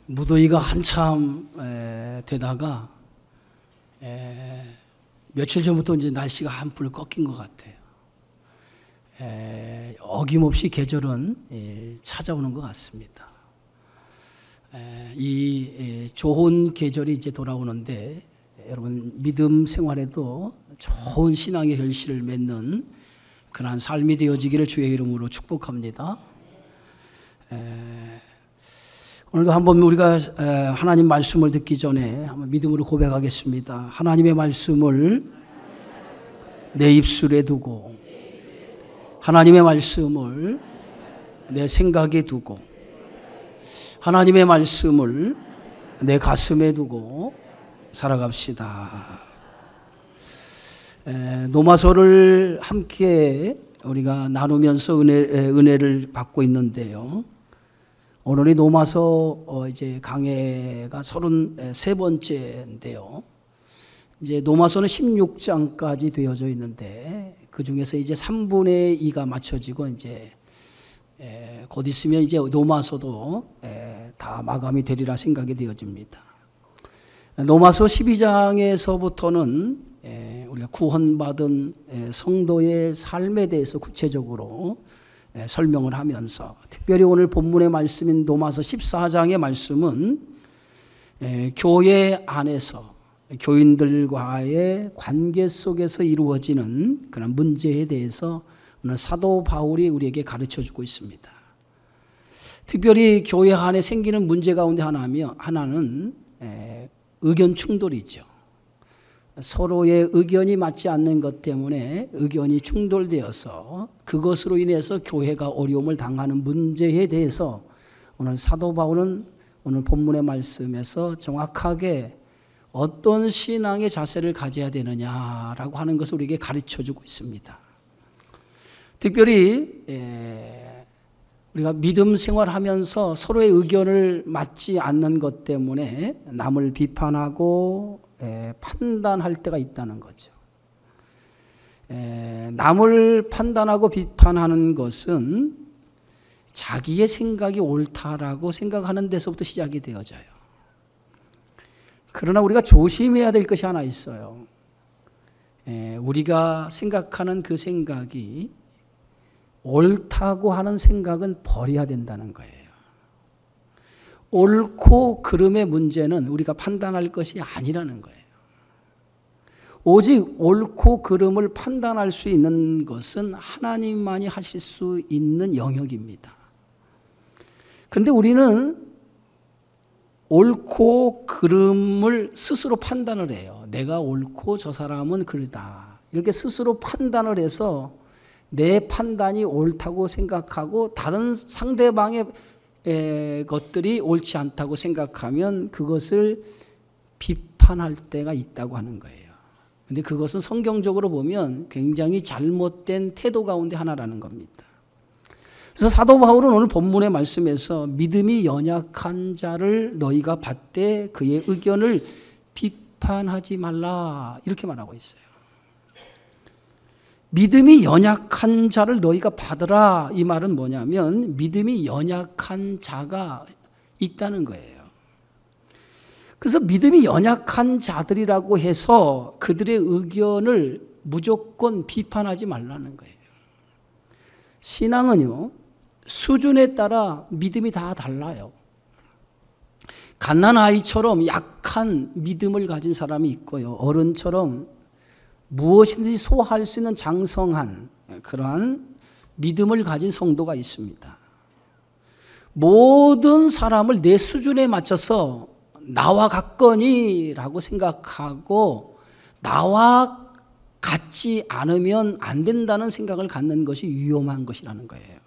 무더위가 한참 되다가 며칠 전부터 이제 날씨가 한풀 꺾인 것 같아요. 어김없이 계절은 찾아오는 것 같습니다. 이 좋은 계절이 이제 돌아오는데 여러분 믿음 생활에도 좋은 신앙의 결실을 맺는 그러한 삶이 되어지기를 주의 이름으로 축복합니다. 오늘도 한번 우리가 하나님 말씀을 듣기 전에 한번 믿음으로 고백하겠습니다. 하나님의 말씀을 내 입술에 두고 하나님의 말씀을 내 생각에 두고 하나님의 말씀을 내 가슴에 두고 살아갑시다. 노마서를 함께 우리가 나누면서 은혜를 받고 있는데요. 오늘이 노마서 이제 강해가 33번째인데요. 이제 노마서는 16장까지 되어져 있는데 그 중에서 이제 3분의 2가 맞춰지고 이제 곧 있으면 이제 노마서도 다 마감이 되리라 생각이 되어집니다. 노마서 12장에서부터는 우리가 구원받은 성도의 삶에 대해서 구체적으로 설명을 하면서 특별히 오늘 본문의 말씀인 노마서 14장의 말씀은 교회 안에서 교인들과의 관계 속에서 이루어지는 그런 문제에 대해서 오늘 사도 바울이 우리에게 가르쳐주고 있습니다. 특별히 교회 안에 생기는 문제 가운데 하나는 의견 충돌이죠. 서로의 의견이 맞지 않는 것 때문에 의견이 충돌되어서 그것으로 인해서 교회가 어려움을 당하는 문제에 대해서 오늘 사도 바울은 오늘 본문의 말씀에서 정확하게 어떤 신앙의 자세를 가져야 되느냐라고 하는 것을 우리에게 가르쳐주고 있습니다. 특별히 우리가 믿음 생활하면서 서로의 의견을 맞지 않는 것 때문에 남을 비판하고 판단할 때가 있다는 거죠. 남을 판단하고 비판하는 것은 자기의 생각이 옳다라고 생각하는 데서부터 시작이 되어져요. 그러나 우리가 조심해야 될 것이 하나 있어요. 우리가 생각하는 그 생각이 옳다고 하는 생각은 버려야 된다는 거예요. 옳고 그름의 문제는 우리가 판단할 것이 아니라는 거예요. 오직 옳고 그름을 판단할 수 있는 것은 하나님만이 하실 수 있는 영역입니다. 그런데 우리는 옳고 그름을 스스로 판단을 해요. 내가 옳고 저 사람은 그러다. 이렇게 스스로 판단을 해서 내 판단이 옳다고 생각하고 다른 상대방의 것들이 옳지 않다고 생각하면 그것을 비판할 때가 있다고 하는 거예요. 그런데 그것은 성경적으로 보면 굉장히 잘못된 태도 가운데 하나라는 겁니다. 그래서 사도 바울은 오늘 본문의 말씀에서 믿음이 연약한 자를 너희가 받되 그의 의견을 비판하지 말라 이렇게 말하고 있어요. 믿음이 연약한 자를 너희가 받으라 이 말은 뭐냐면 믿음이 연약한 자가 있다는 거예요. 그래서 믿음이 연약한 자들이라고 해서 그들의 의견을 무조건 비판하지 말라는 거예요. 신앙은요 수준에 따라 믿음이 다 달라요. 갓난아이처럼 약한 믿음을 가진 사람이 있고요. 어른처럼 무엇이든지 소화할 수 있는 장성한 그러한 믿음을 가진 성도가 있습니다. 모든 사람을 내 수준에 맞춰서 나와 같거니라고 생각하고 나와 같지 않으면 안 된다는 생각을 갖는 것이 위험한 것이라는 거예요.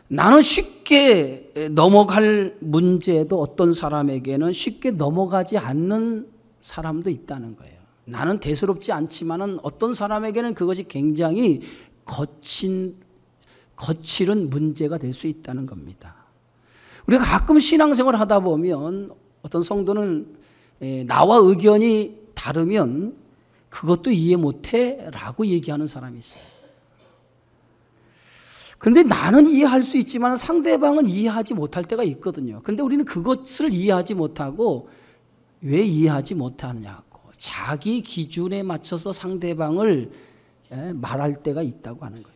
나는 쉽게 넘어갈 문제도 어떤 사람에게는 쉽게 넘어가지 않는 사람도 있다는 거예요. 나는 대수롭지 않지만은 어떤 사람에게는 그것이 굉장히 거칠은 문제가 될 수 있다는 겁니다. 우리가 가끔 신앙생활을 하다 보면 어떤 성도는 나와 의견이 다르면 그것도 이해 못해 라고 얘기하는 사람이 있어요. 그런데 나는 이해할 수 있지만 상대방은 이해하지 못할 때가 있거든요. 그런데 우리는 그것을 이해하지 못하고 왜 이해하지 못하느냐고 자기 기준에 맞춰서 상대방을 말할 때가 있다고 하는 거예요.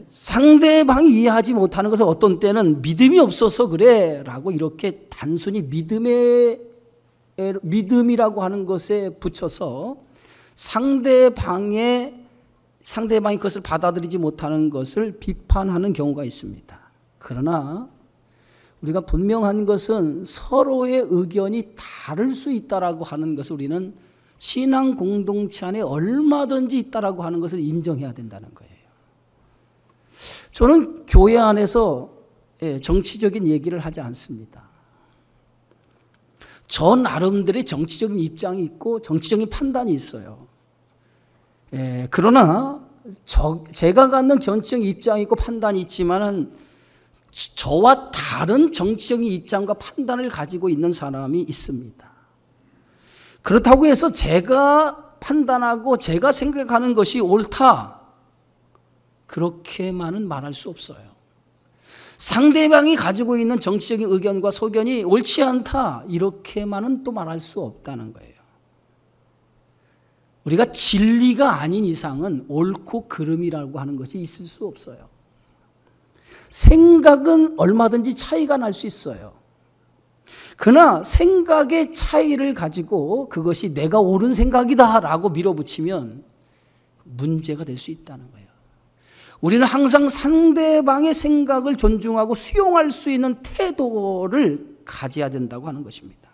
상대방이 이해하지 못하는 것은 어떤 때는 믿음이 없어서 그래 라고 이렇게 단순히 믿음이라고 하는 것에 붙여서 상대방이 그것을 받아들이지 못하는 것을 비판하는 경우가 있습니다. 그러나 우리가 분명한 것은 서로의 의견이 다를 수 있다라고 하는 것을 우리는 신앙 공동체 안에 얼마든지 있다라고 하는 것을 인정해야 된다는 거예요. 저는 교회 안에서 정치적인 얘기를 하지 않습니다. 저 나름대로의 정치적인 입장이 있고 정치적인 판단이 있어요. 그러나 제가 갖는 정치적인 입장이 있고 판단이 있지만은 저와 다른 정치적인 입장과 판단을 가지고 있는 사람이 있습니다. 그렇다고 해서 제가 판단하고 제가 생각하는 것이 옳다 그렇게만은 말할 수 없어요. 상대방이 가지고 있는 정치적인 의견과 소견이 옳지 않다 이렇게만은 또 말할 수 없다는 거예요. 우리가 진리가 아닌 이상은 옳고 그름이라고 하는 것이 있을 수 없어요. 생각은 얼마든지 차이가 날 수 있어요. 그러나 생각의 차이를 가지고 그것이 내가 옳은 생각이다 라고 밀어붙이면 문제가 될 수 있다는 거예요. 우리는 항상 상대방의 생각을 존중하고 수용할 수 있는 태도를 가져야 된다고 하는 것입니다.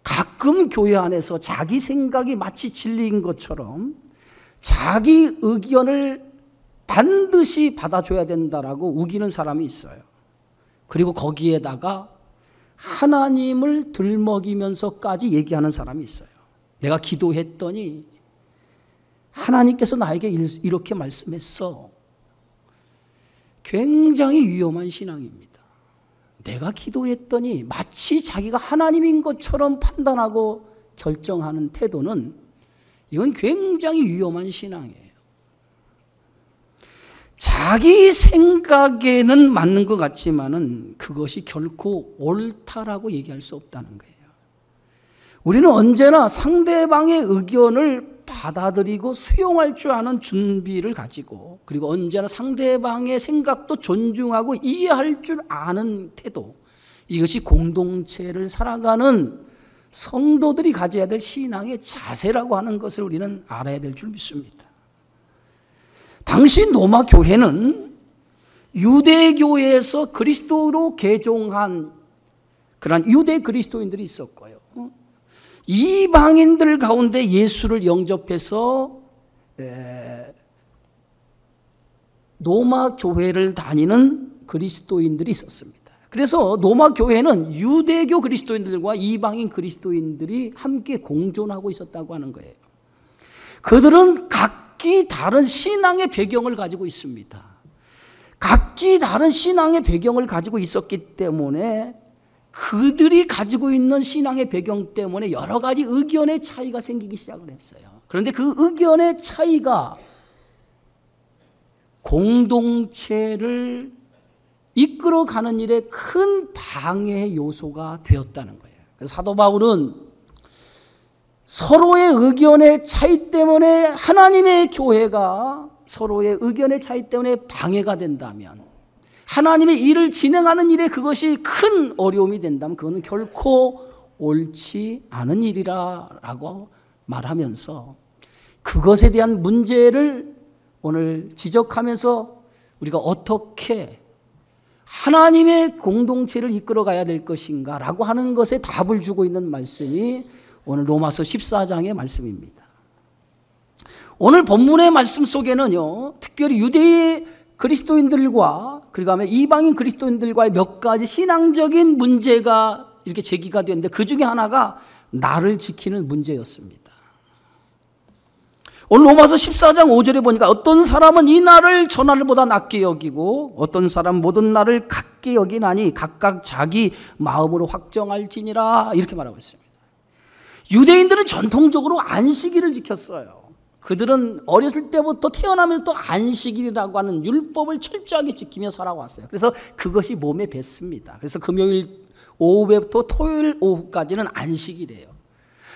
가끔 교회 안에서 자기 생각이 마치 진리인 것처럼 자기 의견을 반드시 받아줘야 된다라고 우기는 사람이 있어요. 그리고 거기에다가 하나님을 들먹이면서까지 얘기하는 사람이 있어요. 내가 기도했더니 하나님께서 나에게 이렇게 말씀했어. 굉장히 위험한 신앙입니다. 내가 기도했더니 마치 자기가 하나님인 것처럼 판단하고 결정하는 태도는 이건 굉장히 위험한 신앙이에요. 자기 생각에는 맞는 것 같지만은 그것이 결코 옳다라고 얘기할 수 없다는 거예요. 우리는 언제나 상대방의 의견을 받아들이고 수용할 줄 아는 준비를 가지고 그리고 언제나 상대방의 생각도 존중하고 이해할 줄 아는 태도 이것이 공동체를 살아가는 성도들이 가져야 될 신앙의 자세라고 하는 것을 우리는 알아야 될 줄 믿습니다. 당시 로마 교회는 유대교회에서 그리스도로 개종한 그런 유대 그리스도인들이 있었고요. 이방인들 가운데 예수를 영접해서 로마 교회를 다니는 그리스도인들이 있었습니다. 그래서 로마 교회는 유대교 그리스도인들과 이방인 그리스도인들이 함께 공존하고 있었다고 하는 거예요. 그들은 각기 다른 신앙의 배경을 가지고 있습니다. 각기 다른 신앙의 배경을 가지고 있었기 때문에 그들이 가지고 있는 신앙의 배경 때문에 여러 가지 의견의 차이가 생기기 시작을 했어요. 그런데 그 의견의 차이가 공동체를 이끌어가는 일에 큰 방해의 요소가 되었다는 거예요. 그래서 사도 바울은 서로의 의견의 차이 때문에 하나님의 교회가 서로의 의견의 차이 때문에 방해가 된다면 하나님의 일을 진행하는 일에 그것이 큰 어려움이 된다면 그거는 결코 옳지 않은 일이라고 말하면서 그것에 대한 문제를 오늘 지적하면서 우리가 어떻게 하나님의 공동체를 이끌어가야 될 것인가 라고 하는 것에 답을 주고 있는 말씀이 오늘 로마서 14장의 말씀입니다. 오늘 본문의 말씀 속에는요, 특별히 유대 그리스도인들과 그리고 이방인 그리스도인들과의 몇 가지 신앙적인 문제가 이렇게 제기가 되는데 그 중에 하나가 나를 지키는 문제였습니다. 오늘 로마서 14장 5절에 보니까 어떤 사람은 이 날을 저 날보다 낮게 여기고 어떤 사람 모든 날을 같게 여기나니 각각 자기 마음으로 확정할지니라 이렇게 말하고 있습니다. 유대인들은 전통적으로 안식일을 지켰어요. 그들은 어렸을 때부터 태어나면서 또 안식일이라고 하는 율법을 철저하게 지키며 살아왔어요. 그래서 그것이 몸에 뱄습니다. 그래서 금요일 오후부터 토요일 오후까지는 안식일이에요.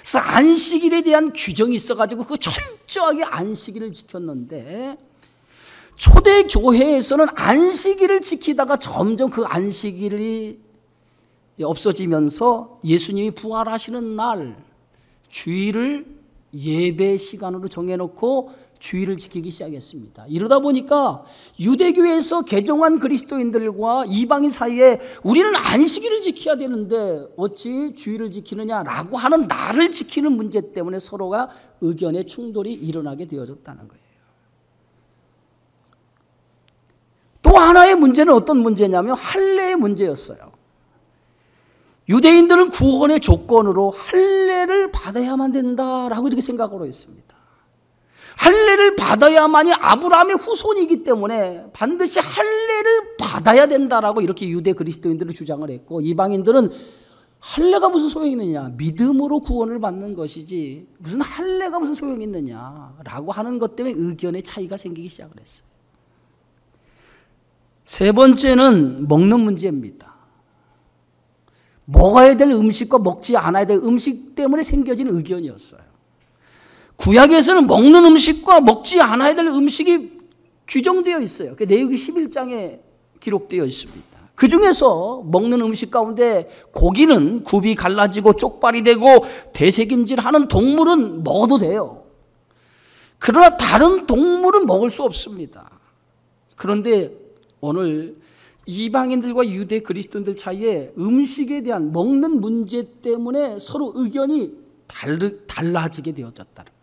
그래서 안식일에 대한 규정이 있어가지고 그 철저하게 안식일을 지켰는데, 초대 교회에서는 안식일을 지키다가 점점 그 안식일이 없어지면서 예수님이 부활하시는 날 주일을 예배 시간으로 정해놓고 주일을 지키기 시작했습니다. 이러다 보니까 유대교에서 개종한 그리스도인들과 이방인 사이에 우리는 안식일을 지켜야 되는데 어찌 주일을 지키느냐라고 하는 날을 지키는 문제 때문에 서로가 의견의 충돌이 일어나게 되어졌다는 거예요. 또 하나의 문제는 어떤 문제냐면 할례의 문제였어요. 유대인들은 구원의 조건으로 할례를 받아야만 된다라고 이렇게 생각으로 했습니다. 할례를 받아야만이 아브라함의 후손이기 때문에 반드시 할례를 받아야 된다라고 이렇게 유대 그리스도인들은 주장을 했고, 이방인들은 할례가 무슨 소용이 있느냐, 믿음으로 구원을 받는 것이지 무슨 할례가 무슨 소용이 있느냐라고 하는 것 때문에 의견의 차이가 생기기 시작을 했어요. 세 번째는 먹는 문제입니다. 먹어야 될 음식과 먹지 않아야 될 음식 때문에 생겨진 의견이었어요. 구약에서는 먹는 음식과 먹지 않아야 될 음식이 규정되어 있어요. 그 레위기 11장에 기록되어 있습니다. 그 중에서 먹는 음식 가운데 고기는 굽이 갈라지고 쪽발이 되고 되새김질하는 동물은 먹어도 돼요. 그러나 다른 동물은 먹을 수 없습니다. 그런데 오늘 이방인들과 유대 그리스도인들 사이에 음식에 대한 먹는 문제 때문에 서로 의견이 달라지게 되어졌다는 거예요.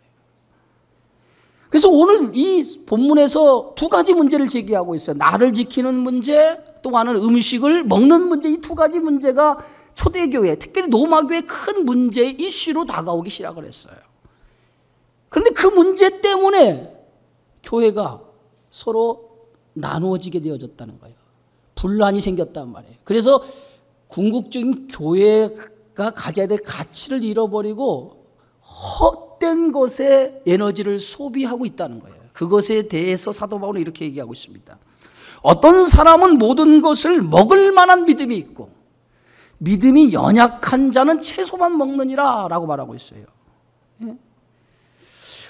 그래서 오늘 이 본문에서 두 가지 문제를 제기하고 있어요. 날을 지키는 문제, 또 하나는 음식을 먹는 문제. 이 두 가지 문제가 초대교회, 특별히 로마교회의 큰 문제의 이슈로 다가오기 시작을 했어요. 그런데 그 문제 때문에 교회가 서로 나누어지게 되어졌다는 거예요. 분란이 생겼단 말이에요. 그래서 궁극적인 교회가 가져야 될 가치를 잃어버리고 헛된 것에 에너지를 소비하고 있다는 거예요. 그것에 대해서 사도 바울은 이렇게 얘기하고 있습니다. 어떤 사람은 모든 것을 먹을 만한 믿음이 있고 믿음이 연약한 자는 채소만 먹느니라 라고 말하고 있어요.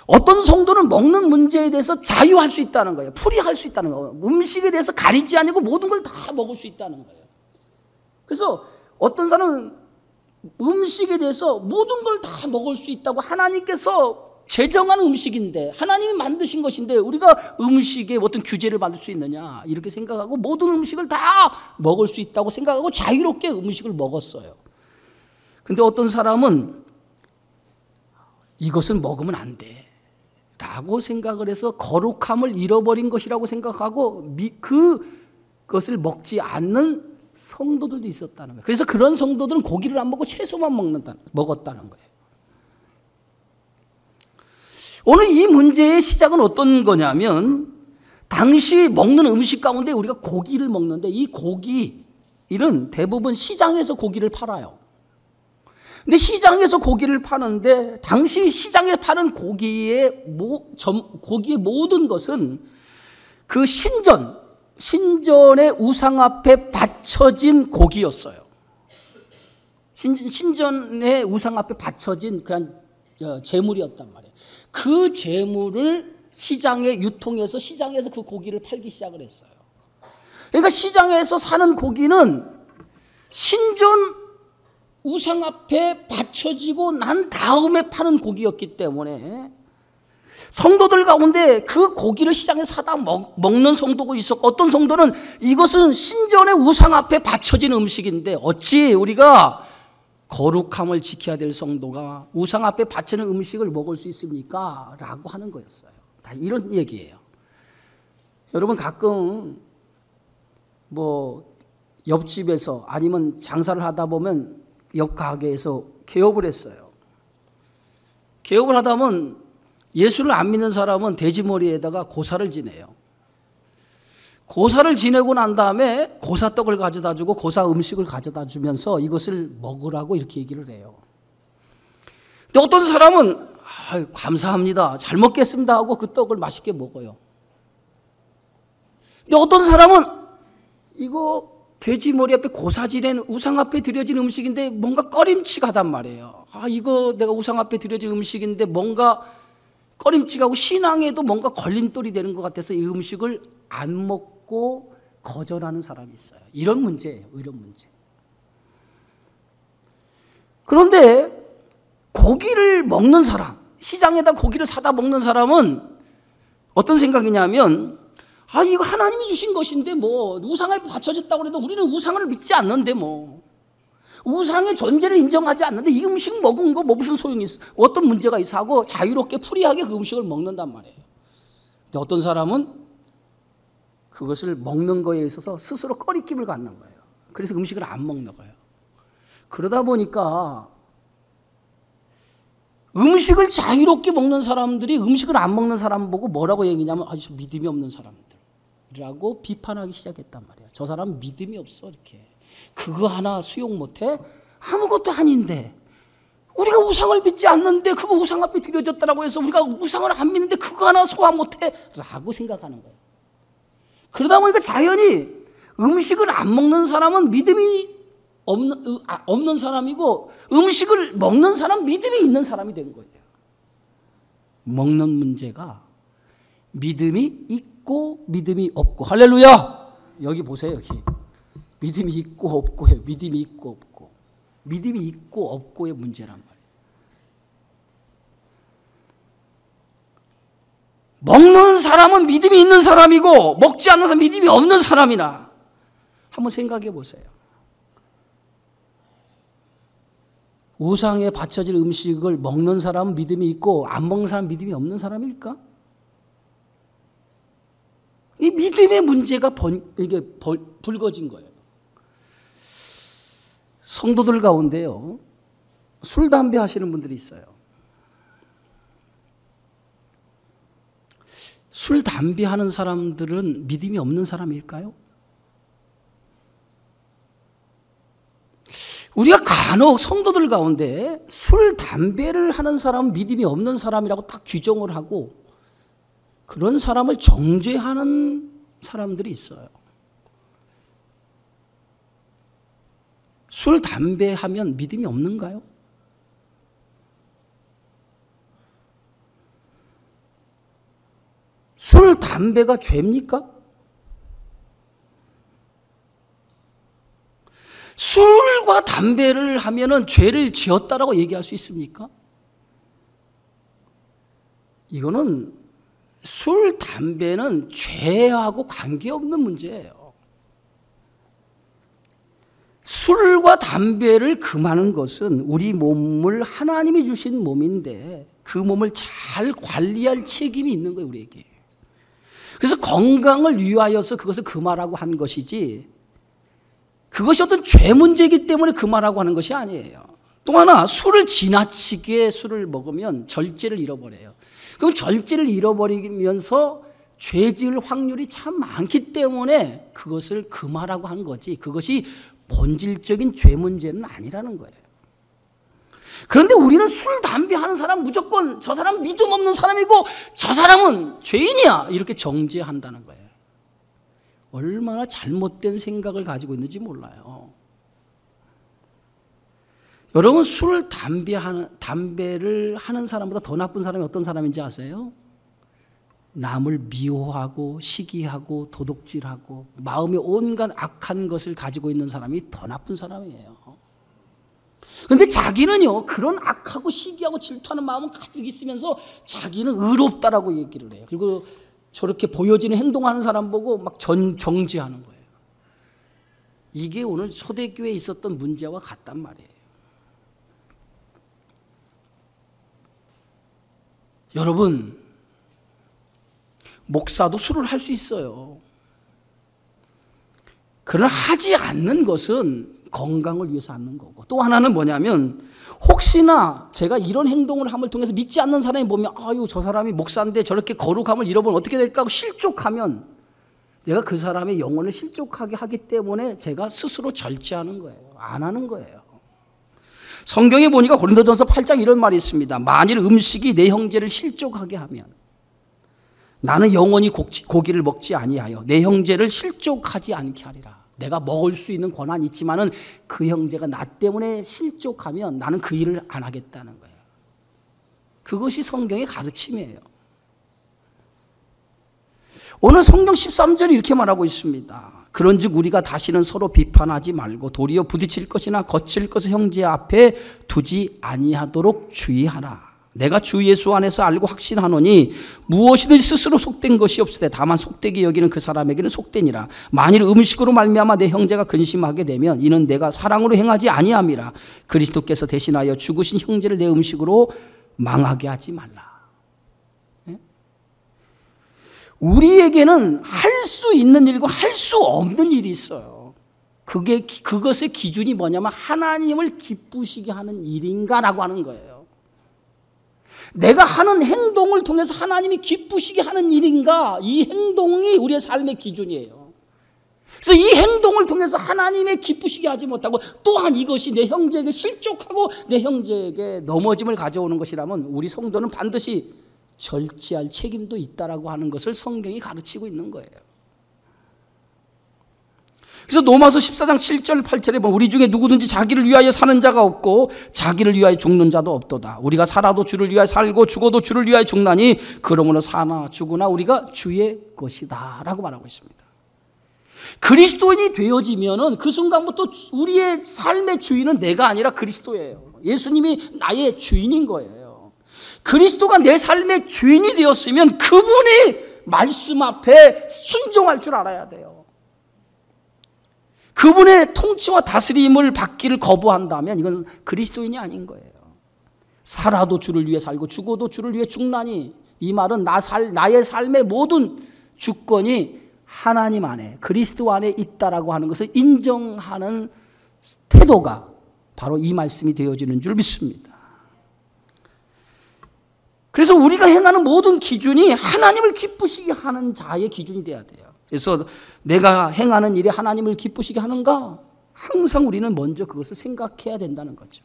어떤 성도는 먹는 문제에 대해서 자유할 수 있다는 거예요. 풀이할 수 있다는 거예요. 음식에 대해서 가리지 아니고 모든 걸 다 먹을 수 있다는 거예요. 그래서 어떤 사람은 음식에 대해서 모든 걸 다 먹을 수 있다고, 하나님께서 제정한 음식인데, 하나님이 만드신 것인데 우리가 음식에 어떤 규제를 받을 수 있느냐 이렇게 생각하고 모든 음식을 다 먹을 수 있다고 생각하고 자유롭게 음식을 먹었어요. 근데 어떤 사람은 이것은 먹으면 안 돼 라고 생각을 해서 거룩함을 잃어버린 것이라고 생각하고 그것을 먹지 않는 성도들도 있었다는 거예요. 그래서 그런 성도들은 고기를 안 먹고 채소만 먹었다는 거예요. 오늘 이 문제의 시작은 어떤 거냐면, 당시 먹는 음식 가운데 우리가 고기를 먹는데 이 고기는 대부분 시장에서 고기를 팔아요. 근데 시장에서 고기를 파는데 당시 시장에 파는 고기의 모든 것은 그 신전의 우상 앞에 바쳐진 고기였어요. 신전의 우상 앞에 바쳐진 그런 제물이었단 말이에요. 그 제물을 시장에 유통해서 시장에서 그 고기를 팔기 시작을 했어요. 그러니까 시장에서 사는 고기는 신전 우상 앞에 바쳐지고 난 다음에 파는 고기였기 때문에 성도들 가운데 그 고기를 시장에 사다 먹는 성도가 있었고, 어떤 성도는 이것은 신전의 우상 앞에 바쳐진 음식인데 어찌 우리가 거룩함을 지켜야 될 성도가 우상 앞에 바치는 음식을 먹을 수 있습니까? 라고 하는 거였어요. 다 이런 얘기예요. 여러분 가끔 옆집에서 아니면 장사를 하다 보면 옆 가게에서 개업을 했어요. 개업을 하다 보면 예수를 안 믿는 사람은 돼지머리에다가 고사를 지내요. 고사를 지내고 난 다음에 고사떡을 가져다 주고 고사 음식을 가져다 주면서 이것을 먹으라고 이렇게 얘기를 해요. 근데 어떤 사람은 감사합니다. 잘 먹겠습니다 하고 그 떡을 맛있게 먹어요. 근데 어떤 사람은 이거 돼지 머리 앞에 고사지는 우상 앞에 드려진 음식인데 뭔가 꺼림칙하단 말이에요. 이거 내가 우상 앞에 드려진 음식인데 뭔가 꺼림칙하고 신앙에도 뭔가 걸림돌이 되는 것 같아서 이 음식을 안 먹고 거절하는 사람이 있어요. 이런 문제예요. 이런 문제. 그런데 고기를 먹는 사람, 시장에다 고기를 사다 먹는 사람은 어떤 생각이냐면 이거 하나님이 주신 것인데 뭐 우상에 바쳐졌다고 해도 우리는 우상을 믿지 않는데 뭐 우상의 존재를 인정하지 않는데 이 음식 먹은 거 뭐 무슨 소용이 있어? 어떤 문제가 있어 하고 자유롭게 프리하게 그 음식을 먹는단 말이에요. 근데 어떤 사람은 그것을 먹는 거에 있어서 스스로 꺼리낌을 갖는 거예요. 그래서 음식을 안 먹는 거예요. 그러다 보니까 음식을 자유롭게 먹는 사람들이 음식을 안 먹는 사람 보고 뭐라고 얘기냐면 아주 믿음이 없는 사람들이라고 비판하기 시작했단 말이에요. 저 사람 믿음이 없어 이렇게. 그거 하나 수용 못해? 아무것도 아닌데 우리가 우상을 믿지 않는데 그거 우상 앞에 드려졌다고 해서 우리가 우상을 안 믿는데 그거 하나 소화 못해? 라고 생각하는 거예요. 그러다 보니까 자연히 음식을 안 먹는 사람은 믿음이 없는 사람이고 음식을 먹는 사람 믿음이 있는 사람이 된 거예요. 먹는 문제가 믿음이 있고 믿음이 없고. 할렐루야. 여기 보세요. 여기 믿음이 있고 없고예요. 믿음이 있고 없고. 믿음이 있고 없고의 문제란 말이에요. 먹는 사람은 믿음이 있는 사람이고 먹지 않는 사람은 믿음이 없는 사람이나 한번 생각해 보세요. 우상에 바쳐질 음식을 먹는 사람은 믿음이 있고 안 먹는 사람은 믿음이 없는 사람일까? 이 믿음의 문제가 이게 불거진 거예요. 성도들 가운데요, 술, 담배 하시는 분들이 있어요. 술, 담배 하는 사람들은 믿음이 없는 사람일까요? 우리가 간혹 성도들 가운데 술, 담배를 하는 사람은 믿음이 없는 사람이라고 딱 규정을 하고 그런 사람을 정죄하는 사람들이 있어요. 술, 담배 하면 믿음이 없는가요? 술, 담배가 죄입니까? 술과 담배를 하면은 죄를 지었다라고 얘기할 수 있습니까? 이거는 술, 담배는 죄하고 관계없는 문제예요. 술과 담배를 금하는 것은 우리 몸을 하나님이 주신 몸인데 그 몸을 잘 관리할 책임이 있는 거예요, 우리에게. 그래서 건강을 위하여서 그것을 금하라고 한 것이지 그것이 어떤 죄 문제이기 때문에 금하라고 하는 것이 아니에요. 또 하나, 술을 지나치게 술을 먹으면 절제를 잃어버려요. 그럼 절제를 잃어버리면서 죄 지을 확률이 참 많기 때문에 그것을 금하라고 한 거지 그것이 본질적인 죄 문제는 아니라는 거예요. 그런데 우리는 술, 담배 하는 사람 무조건 저 사람 믿음 없는 사람이고 저 사람은 죄인이야 이렇게 정죄한다는 거예요. 얼마나 잘못된 생각을 가지고 있는지 몰라요. 여러분, 술, 담배를 하는 사람보다 더 나쁜 사람이 어떤 사람인지 아세요? 남을 미워하고 시기하고 도둑질하고 마음에 온갖 악한 것을 가지고 있는 사람이 더 나쁜 사람이에요. 그런데 자기는요, 그런 악하고 시기하고 질투하는 마음은 가지고 있으면서 자기는 의롭다라고 얘기를 해요. 그리고 저렇게 보여지는 행동하는 사람 보고 막 정죄하는 거예요. 이게 오늘 초대교회에 있었던 문제와 같단 말이에요. 여러분, 목사도 술을 할 수 있어요. 그러나 하지 않는 것은 건강을 위해서 하는 거고, 또 하나는 뭐냐면 혹시나 제가 이런 행동을 함을 통해서 믿지 않는 사람이 보면 아유 저 사람이 목사인데 저렇게 거룩함을 잃어버리면 어떻게 될까 하고 실족하면 내가 그 사람의 영혼을 실족하게 하기 때문에 제가 스스로 절제하는 거예요. 안 하는 거예요. 성경에 보니까 고린도전서 8장 이런 말이 있습니다. 만일 음식이 내 형제를 실족하게 하면 나는 영원히 고기를 먹지 아니하여 내 형제를 실족하지 않게 하리라. 내가 먹을 수 있는 권한이 있지만은 그 형제가 나 때문에 실족하면 나는 그 일을 안 하겠다는 거예요. 그것이 성경의 가르침이에요. 오늘 성경 13절이 이렇게 말하고 있습니다. 그런즉 우리가 다시는 서로 비판하지 말고 도리어 부딪힐 것이나 거칠 것을 형제 앞에 두지 아니하도록 주의하라. 내가 주 예수 안에서 알고 확신하노니 무엇이든 스스로 속된 것이 없으되 다만 속되게 여기는 그 사람에게는 속되니라. 만일 음식으로 말미암아 내 형제가 근심하게 되면 이는 내가 사랑으로 행하지 아니함이라. 그리스도께서 대신하여 죽으신 형제를 내 음식으로 망하게 하지 말라. 우리에게는 할 수 있는 일과 할 수 없는 일이 있어요. 그것의 기준이 뭐냐면 하나님을 기쁘시게 하는 일인가라고 하는 거예요. 내가 하는 행동을 통해서 하나님이 기쁘시게 하는 일인가, 이 행동이 우리의 삶의 기준이에요. 그래서 이 행동을 통해서 하나님의 기쁘시게 하지 못하고 또한 이것이 내 형제에게 실족하고 내 형제에게 넘어짐을 가져오는 것이라면 우리 성도는 반드시 절제할 책임도 있다라고 하는 것을 성경이 가르치고 있는 거예요. 그래서 로마서 14장 7절 8절에 보면 우리 중에 누구든지 자기를 위하여 사는 자가 없고 자기를 위하여 죽는 자도 없도다. 우리가 살아도 주를 위하여 살고 죽어도 주를 위하여 죽나니 그러므로 사나 죽으나 우리가 주의 것이다 라고 말하고 있습니다. 그리스도인이 되어지면은 그 순간부터 우리의 삶의 주인은 내가 아니라 그리스도예요. 예수님이 나의 주인인 거예요. 그리스도가 내 삶의 주인이 되었으면 그분의 말씀 앞에 순종할 줄 알아야 돼요. 그분의 통치와 다스림을 받기를 거부한다면 이건 그리스도인이 아닌 거예요. 살아도 주를 위해 살고 죽어도 주를 위해 죽나니, 이 말은 나의 삶의 모든 주권이 하나님 안에, 그리스도 안에 있다라고 하는 것을 인정하는 태도가 바로 이 말씀이 되어지는 줄 믿습니다. 그래서 우리가 행하는 모든 기준이 하나님을 기쁘시게 하는 자의 기준이 돼야 돼요. 그래서 내가 행하는 일이 하나님을 기쁘시게 하는가? 항상 우리는 먼저 그것을 생각해야 된다는 거죠.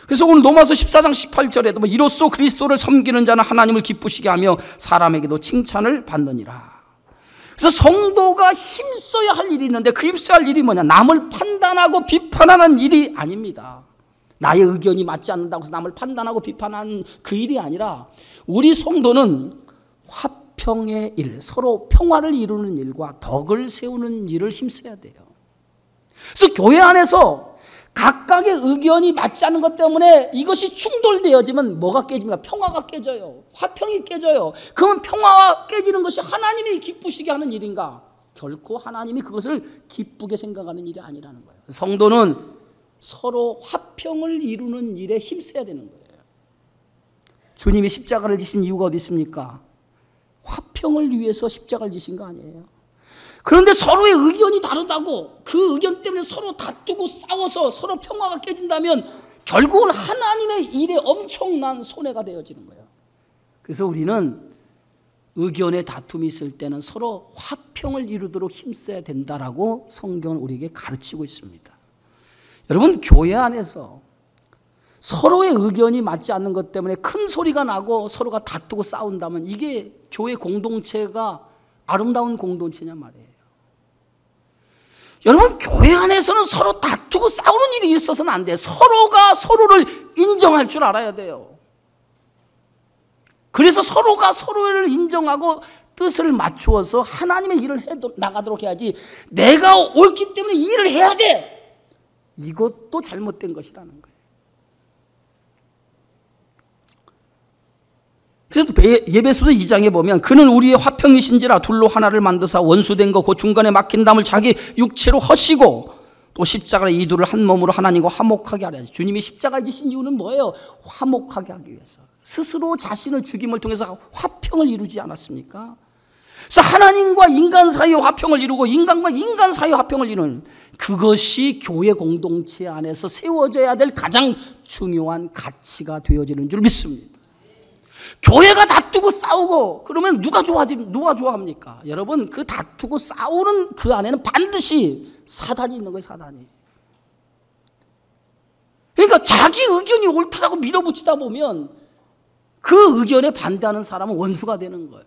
그래서 오늘 로마서 14장 18절에도 이로써 그리스도를 섬기는 자는 하나님을 기쁘시게 하며 사람에게도 칭찬을 받느니라. 그래서 성도가 힘써야 할 일이 있는데 그 힘써야 할 일이 뭐냐? 남을 판단하고 비판하는 일이 아닙니다. 나의 의견이 맞지 않는다고 해서 남을 판단하고 비판하는 그 일이 아니라 우리 성도는 화평의 일, 서로 평화를 이루는 일과 덕을 세우는 일을 힘써야 돼요. 그래서 교회 안에서 각각의 의견이 맞지 않는 것 때문에 이것이 충돌되어지면 뭐가 깨집니까? 평화가 깨져요. 화평이 깨져요. 그러면 평화가 깨지는 것이 하나님이 기쁘시게 하는 일인가? 결코 하나님이 그것을 기쁘게 생각하는 일이 아니라는 거예요. 성도는 서로 화평을 이루는 일에 힘써야 되는 거예요. 주님이 십자가를 지신 이유가 어디 있습니까? 화평을 위해서 십자가를 지신 거 아니에요. 그런데 서로의 의견이 다르다고 그 의견 때문에 서로 다투고 싸워서 서로 평화가 깨진다면 결국은 하나님의 일에 엄청난 손해가 되어지는 거예요. 그래서 우리는 의견의 다툼이 있을 때는 서로 화평을 이루도록 힘써야 된다라고 성경은 우리에게 가르치고 있습니다. 여러분, 교회 안에서 서로의 의견이 맞지 않는 것 때문에 큰 소리가 나고 서로가 다투고 싸운다면 이게 교회 공동체가 아름다운 공동체냐 말이에요. 여러분, 교회 안에서는 서로 다투고 싸우는 일이 있어서는 안 돼요. 서로가 서로를 인정할 줄 알아야 돼요. 그래서 서로가 서로를 인정하고 뜻을 맞추어서 하나님의 일을 나가도록 해야지, 내가 옳기 때문에 이 일을 해야 돼, 이것도 잘못된 것이라는 거예요. 그래서 예배소서 2장에 보면 그는 우리의 화평이신지라 둘로 하나를 만드사 원수된 거 그 중간에 막힌 담을 자기 육체로 허시고 또 십자가의 이 둘을 한 몸으로 하나님과 화목하게 하려 하지. 주님이 십자가에 지신 이유는 뭐예요? 화목하게 하기 위해서. 스스로 자신을 죽임을 통해서 화평을 이루지 않았습니까? 그래서 하나님과 인간 사이의 화평을 이루고 인간과 인간 사이의 화평을 이루는 그것이 교회 공동체 안에서 세워져야 될 가장 중요한 가치가 되어지는 줄 믿습니다. 교회가 다투고 싸우고 그러면 누가 좋아합니까? 여러분, 그 다투고 싸우는 그 안에는 반드시 사단이 있는 거예요. 사단이. 그러니까 자기 의견이 옳다라고 밀어붙이다 보면 그 의견에 반대하는 사람은 원수가 되는 거예요.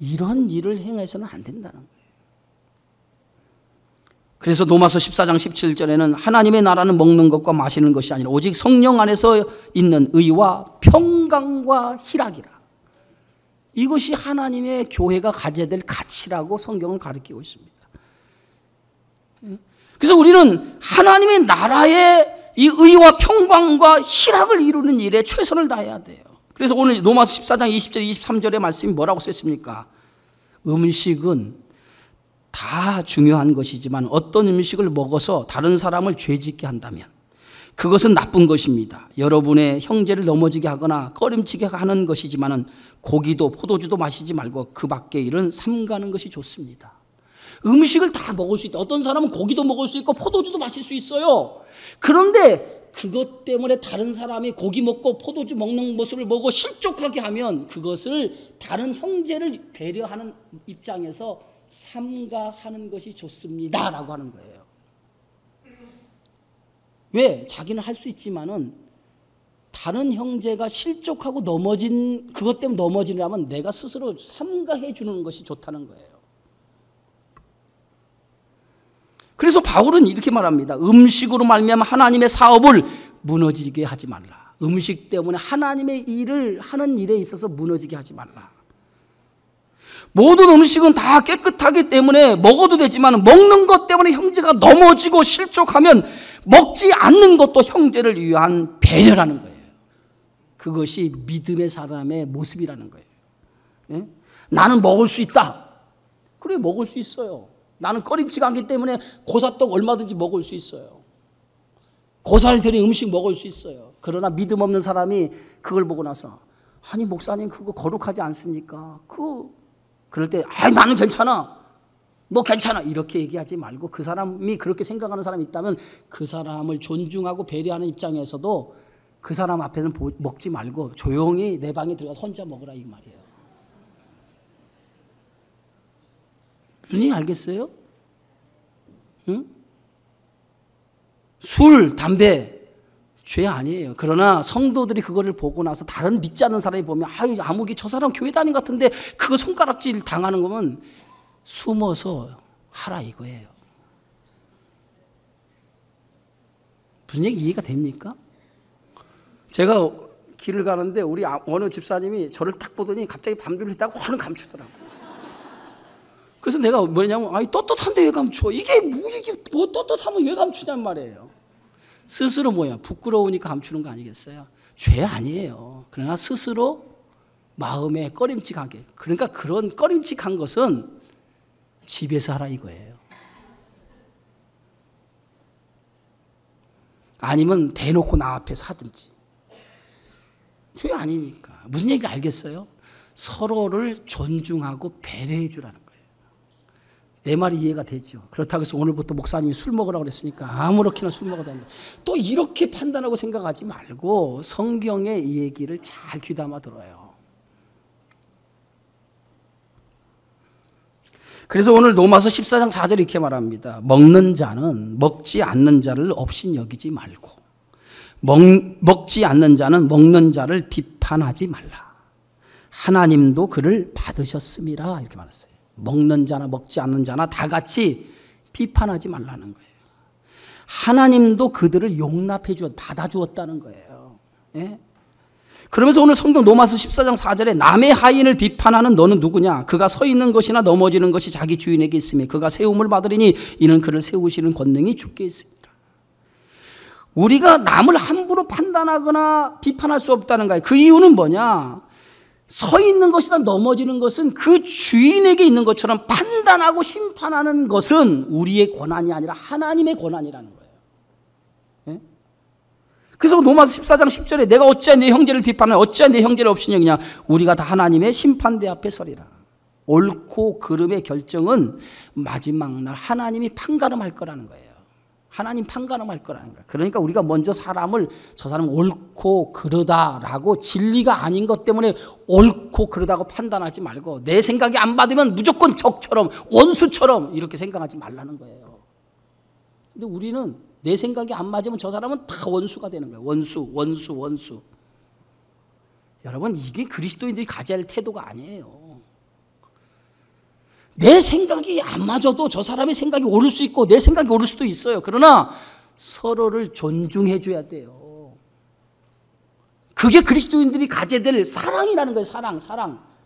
이런 일을 행해서는 안 된다는 거예요. 그래서 로마서 14장 17절에는 하나님의 나라는 먹는 것과 마시는 것이 아니라 오직 성령 안에서 있는 의와 평강과 희락이라. 이것이 하나님의 교회가 가져야 될 가치라고 성경은 가르치고 있습니다. 그래서 우리는 하나님의 나라의 이 의와 평강과 희락을 이루는 일에 최선을 다해야 돼요. 그래서 오늘 로마서 14장 20절 23절의 말씀이 뭐라고 썼습니까? 음식은 다 중요한 것이지만 어떤 음식을 먹어서 다른 사람을 죄짓게 한다면 그것은 나쁜 것입니다. 여러분의 형제를 넘어지게 하거나 꺼림치게 하는 것이지만 고기도 포도주도 마시지 말고 그 밖의 일은 삼가는 것이 좋습니다. 음식을 다 먹을 수 있다. 어떤 사람은 고기도 먹을 수 있고 포도주도 마실 수 있어요. 그런데 그것 때문에 다른 사람이 고기 먹고 포도주 먹는 모습을 보고 실족하게 하면 그것을 다른 형제를 배려하는 입장에서 삼가하는 것이 좋습니다 라고 하는 거예요. 왜? 자기는 할 수 있지만은 다른 형제가 실족하고 넘어진 그것 때문에 넘어지려면 내가 스스로 삼가해 주는 것이 좋다는 거예요. 그래서 바울은 이렇게 말합니다. 음식으로 말미암아 하나님의 사업을 무너지게 하지 말라. 음식 때문에 하나님의 일을 하는 일에 있어서 무너지게 하지 말라. 모든 음식은 다 깨끗하기 때문에 먹어도 되지만 먹는 것 때문에 형제가 넘어지고 실족하면 먹지 않는 것도 형제를 위한 배려라는 거예요. 그것이 믿음의 사람의 모습이라는 거예요. 예? 나는 먹을 수 있다. 그래, 먹을 수 있어요. 나는 꺼림치가 않기 때문에 고사떡 얼마든지 먹을 수 있어요. 고사를 들인 음식 먹을 수 있어요. 그러나 믿음 없는 사람이 그걸 보고 나서 아니 목사님 그거 거룩하지 않습니까? 그럴 때 나는 괜찮아. 뭐 괜찮아. 이렇게 얘기하지 말고 그 사람이 그렇게 생각하는 사람이 있다면 그 사람을 존중하고 배려하는 입장에서도 그 사람 앞에서는 먹지 말고 조용히 내 방에 들어가서 혼자 먹으라 이 말이에요. 무슨 얘기 알겠어요? 응? 술, 담배 죄 아니에요. 그러나 성도들이 그거를 보고 나서 다른 믿지 않는 사람이 보면 아무기 저 사람 교회 다닌 것 같은데 그거 손가락질 당하는 거면 숨어서 하라 이거예요. 무슨 얘기 이해가 됩니까? 제가 길을 가는데 우리 어느 집사님이 저를 딱 보더니 갑자기 밤들을 있다가 화는 감추더라고요. 그래서 내가 뭐냐면 떳떳한데 왜 감춰? 이게 뭐 떳떳하면 왜 감추냔 말이에요. 스스로 뭐야? 부끄러우니까 감추는 거 아니겠어요? 죄 아니에요. 그러나 스스로 마음에 꺼림칙하게. 그러니까 그런 꺼림칙한 것은 집에서 하라 이거예요. 아니면 대놓고 나 앞에서 하든지. 죄 아니니까. 무슨 얘기인지 알겠어요? 서로를 존중하고 배려해 주라는 거예요. 내 말이 이해가 되죠. 그렇다고 해서 오늘부터 목사님이 술 먹으라고 그랬으니까 아무렇게나 술 먹어도 된다. 또 이렇게 판단하고 생각하지 말고 성경의 이 얘기를 잘 귀담아 들어요. 그래서 오늘 로마서 14장 4절 이렇게 말합니다. 먹는 자는 먹지 않는 자를 없인 여기지 말고 먹지 않는 자는 먹는 자를 비판하지 말라. 하나님도 그를 받으셨음이라 이렇게 말했어요. 먹는 자나 먹지 않는 자나 다 같이 비판하지 말라는 거예요. 하나님도 그들을 용납해 받아주었다는 거예요. 예? 그러면서 오늘 성경 로마서 14장 4절에 남의 하인을 비판하는 너는 누구냐? 그가 서 있는 것이나 넘어지는 것이 자기 주인에게 있으며 그가 세움을 받으리니 이는 그를 세우시는 권능이 주께 있습니다. 우리가 남을 함부로 판단하거나 비판할 수 없다는 거예요. 그 이유는 뭐냐? 서 있는 것이나 넘어지는 것은 그 주인에게 있는 것처럼 판단하고 심판하는 것은 우리의 권한이 아니라 하나님의 권한이라는 거예요. 예? 그래서 로마서 14장 10절에 내가 어찌하여 내 형제를 비판하냐 어찌하여 내 형제를 없이느냐 우리가 다 하나님의 심판대 앞에 서리라. 옳고 그름의 결정은 마지막 날 하나님이 판가름할 거라는 거예요. 하나님 판가름할 거라는 거예요. 그러니까 우리가 먼저 사람을 저 사람 옳고 그러다라고 진리가 아닌 것 때문에 옳고 그러다고 판단하지 말고 내 생각이 안 받으면 무조건 적처럼 원수처럼 이렇게 생각하지 말라는 거예요. 근데 우리는 내 생각이 안 맞으면 저 사람은 다 원수가 되는 거예요. 원수. 여러분, 이게 그리스도인들이 가져야 할 태도가 아니에요. 내 생각이 안 맞아도 저 사람의 생각이 옳을 수 있고 내 생각이 옳을 수도 있어요. 그러나 서로를 존중해 줘야 돼요. 그게 그리스도인들이 가져야 될 사랑이라는 거예요.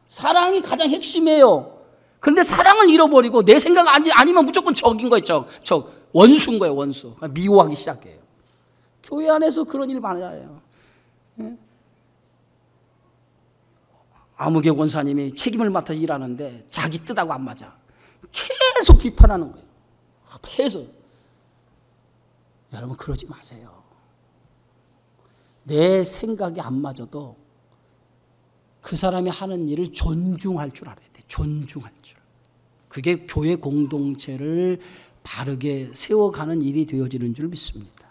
사랑이 가장 핵심이에요. 그런데 사랑을 잃어버리고 내 생각 아니면 무조건 적인 거예요. 적. 원수인 거예요. 원수. 미워하기 시작해요. 교회 안에서 그런 일 많아요. 아무개 권사님이 책임을 맡아서 일하는데 자기 뜻하고 안 맞아. 계속 비판하는 거예요. 계속. 여러분, 그러지 마세요. 내 생각이 안 맞아도 그 사람이 하는 일을 존중할 줄 알아야 돼. 존중할 줄. 그게 교회 공동체를 바르게 세워가는 일이 되어지는 줄 믿습니다.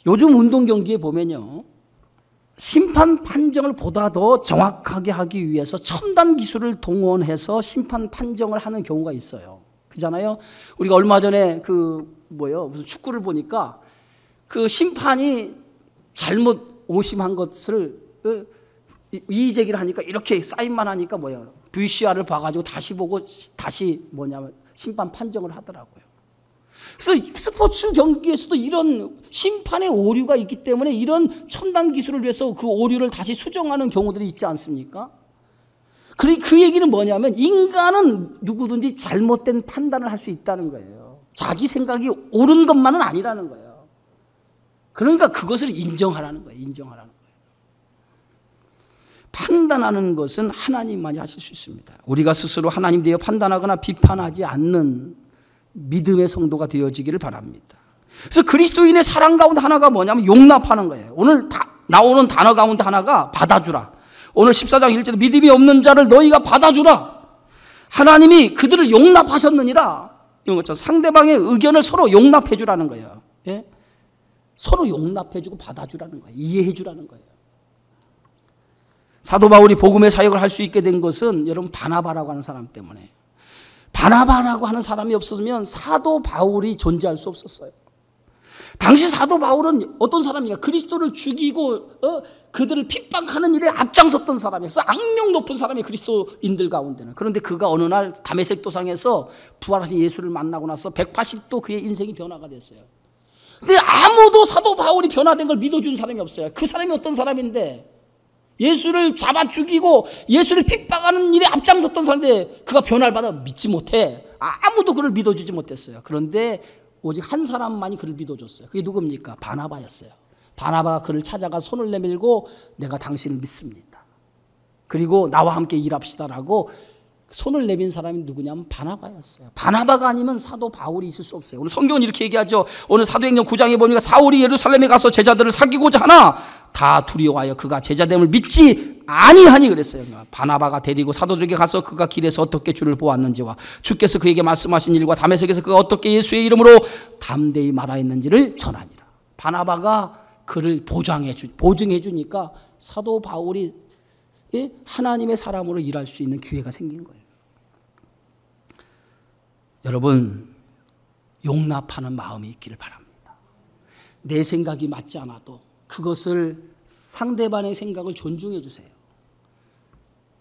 요즘 운동 경기에 보면요, 심판 판정을 보다 더 정확하게 하기 위해서 첨단 기술을 동원해서 심판 판정을 하는 경우가 있어요. 그잖아요. 우리가 얼마 전에 무슨 축구를 보니까 그 심판이 잘못 오심한 것을 이의제기를 하니까 이렇게 사인만 하니까 VCR을 봐가지고 다시 보고 다시 심판 판정을 하더라고요. 그래서 스포츠 경기에서도 이런 심판의 오류가 있기 때문에 이런 첨단 기술을 위해서 그 오류를 다시 수정하는 경우들이 있지 않습니까? 그 얘기는 뭐냐면 인간은 누구든지 잘못된 판단을 할 수 있다는 거예요. 자기 생각이 옳은 것만은 아니라는 거예요. 그러니까 그것을 인정하라는 거예요. 판단하는 것은 하나님만이 하실 수 있습니다. 우리가 스스로 하나님 되어 판단하거나 비판하지 않는 믿음의 성도가 되어지기를 바랍니다. 그래서 그리스도인의 사랑 가운데 하나가 뭐냐면 용납하는 거예요. 오늘 나오는 단어 가운데 하나가 받아주라. 오늘 14장 1절에 믿음이 없는 자를 너희가 받아주라. 하나님이 그들을 용납하셨느니라. 이런 것처럼 상대방의 의견을 서로 용납해 주라는 거예요. 예? 서로 용납해 주고 받아주라는 거예요. 이해해 주라는 거예요. 사도 바울이 복음의 사역을 할 수 있게 된 것은 여러분 바나바라고 하는 사람 때문에. 바나바라고 하는 사람이 없었으면 사도 바울이 존재할 수 없었어요. 당시 사도 바울은 어떤 사람이냐? 그리스도를 죽이고 그들을 핍박하는 일에 앞장섰던 사람이었어요. 악명 높은 사람이 그리스도인들 가운데는. 그런데 그가 어느 날 다메섹 도상에서 부활하신 예수를 만나고 나서 180도 그의 인생이 변화가 됐어요. 근데 아무도 사도 바울이 변화된 걸 믿어준 사람이 없어요. 그 사람이 어떤 사람인데 예수를 잡아 죽이고 예수를 핍박하는 일에 앞장섰던 사람인데 그가 변화를 받아 믿지 못해. 아무도 그를 믿어주지 못했어요. 그런데 오직 한 사람만이 그를 믿어줬어요. 그게 누굽니까? 바나바였어요. 바나바가 그를 찾아가 손을 내밀고 내가 당신을 믿습니다. 그리고 나와 함께 일합시다라고 손을 내민 사람이 누구냐면 바나바였어요. 바나바가 아니면 사도 바울이 있을 수 없어요. 오늘 성경은 이렇게 얘기하죠. 오늘 사도행전 9장에 보니까 사울이 예루살렘에 가서 제자들을 사귀고자 하나 다 두려워하여 그가 제자됨을 믿지 아니하니 그랬어요. 바나바가 데리고 사도들에게 가서 그가 길에서 어떻게 주를 보았는지와 주께서 그에게 말씀하신 일과 다메섹에서 그가 어떻게 예수의 이름으로 담대히 말하였는지를 전하니라. 바나바가 그를 보증해 주니까 사도 바울이 하나님의 사람으로 일할 수 있는 기회가 생긴 거예요. 여러분, 용납하는 마음이 있기를 바랍니다. 내 생각이 맞지 않아도 그것을 상대방의 생각을 존중해 주세요.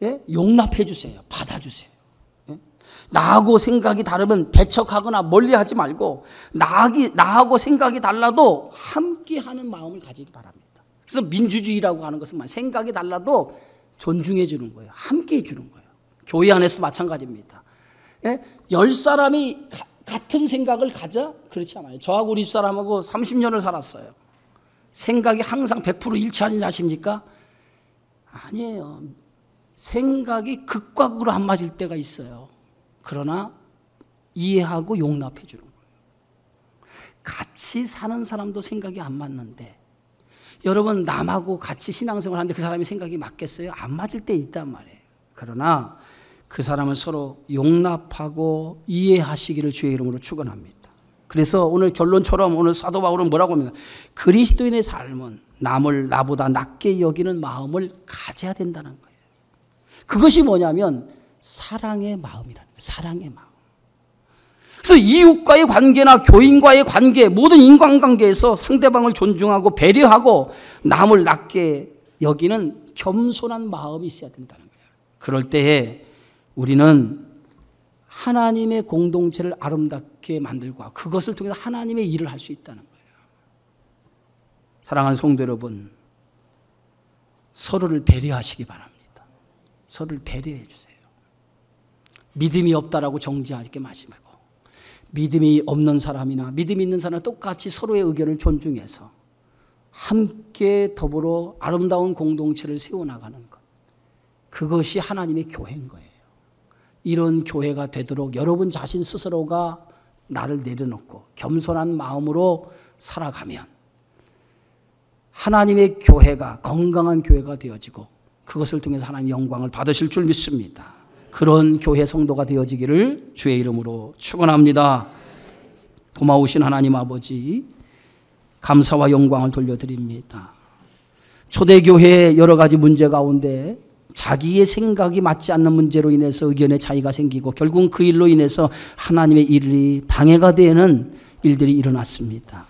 예? 용납해 주세요. 받아주세요. 예? 나하고 생각이 다르면 배척하거나 멀리하지 말고 나하고 생각이 달라도 함께하는 마음을 가지기 바랍니다. 그래서 민주주의라고 하는 것은 생각이 달라도 존중해 주는 거예요. 함께 해 주는 거예요. 교회 안에서도 마찬가지입니다. 예? 10사람이 같은 생각을 가져? 그렇지 않아요. 저하고 우리 집사람하고 30년을 살았어요. 생각이 항상 100% 일치하는 자십니까? 아니에요. 생각이 극과 극으로 안 맞을 때가 있어요. 그러나 이해하고 용납해 주는 거예요. 같이 사는 사람도 생각이 안 맞는데 여러분 남하고 같이 신앙생활 하는데 그 사람이 생각이 맞겠어요? 안 맞을 때 있단 말이에요. 그러나 그 사람을 서로 용납하고 이해하시기를 주의 이름으로 축원합니다. 그래서 오늘 결론처럼 오늘 사도 바울은 뭐라고 합니까? 그리스도인의 삶은 남을 나보다 낮게 여기는 마음을 가져야 된다는 거예요. 그것이 뭐냐면 사랑의 마음이라는 거예요. 사랑의 마음. 그래서 이웃과의 관계나 교인과의 관계, 모든 인간관계에서 상대방을 존중하고 배려하고 남을 낮게 여기는 겸손한 마음이 있어야 된다는 거예요. 그럴 때에 우리는 하나님의 공동체를 아름답게 만들고 그것을 통해서 하나님의 일을 할 수 있다는 거예요. 사랑하는 성도 여러분, 서로를 배려하시기 바랍니다. 서로를 배려해 주세요. 믿음이 없다라고 정지하지 마시고, 믿음이 없는 사람이나 믿음이 있는 사람은 똑같이 서로의 의견을 존중해서 함께 더불어 아름다운 공동체를 세워나가는 것, 그것이 하나님의 교회인 거예요. 이런 교회가 되도록 여러분 자신 스스로가 나를 내려놓고 겸손한 마음으로 살아가면 하나님의 교회가 건강한 교회가 되어지고 그것을 통해서 하나님의 영광을 받으실 줄 믿습니다. 그런 교회 성도가 되어지기를 주의 이름으로 축원합니다. 고마우신 하나님 아버지, 감사와 영광을 돌려드립니다. 초대교회의 여러 가지 문제 가운데 자기의 생각이 맞지 않는 문제로 인해서 의견의 차이가 생기고 결국은 그 일로 인해서 하나님의 일이 방해가 되는 일들이 일어났습니다.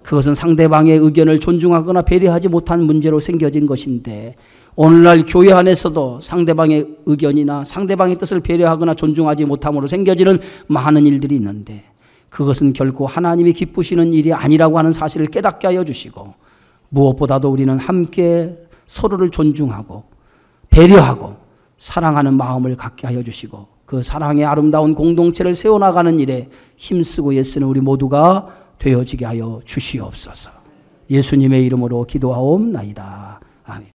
그것은 상대방의 의견을 존중하거나 배려하지 못한 문제로 생겨진 것인데, 오늘날 교회 안에서도 상대방의 의견이나 상대방의 뜻을 배려하거나 존중하지 못함으로 생겨지는 많은 일들이 있는데, 그것은 결코 하나님이 기쁘시는 일이 아니라고 하는 사실을 깨닫게 하여 주시고, 무엇보다도 우리는 함께 서로를 존중하고 배려하고 사랑하는 마음을 갖게 하여 주시고, 그 사랑의 아름다운 공동체를 세워나가는 일에 힘쓰고 애쓰는 우리 모두가 되어지게 하여 주시옵소서. 예수님의 이름으로 기도하옵나이다. 아멘.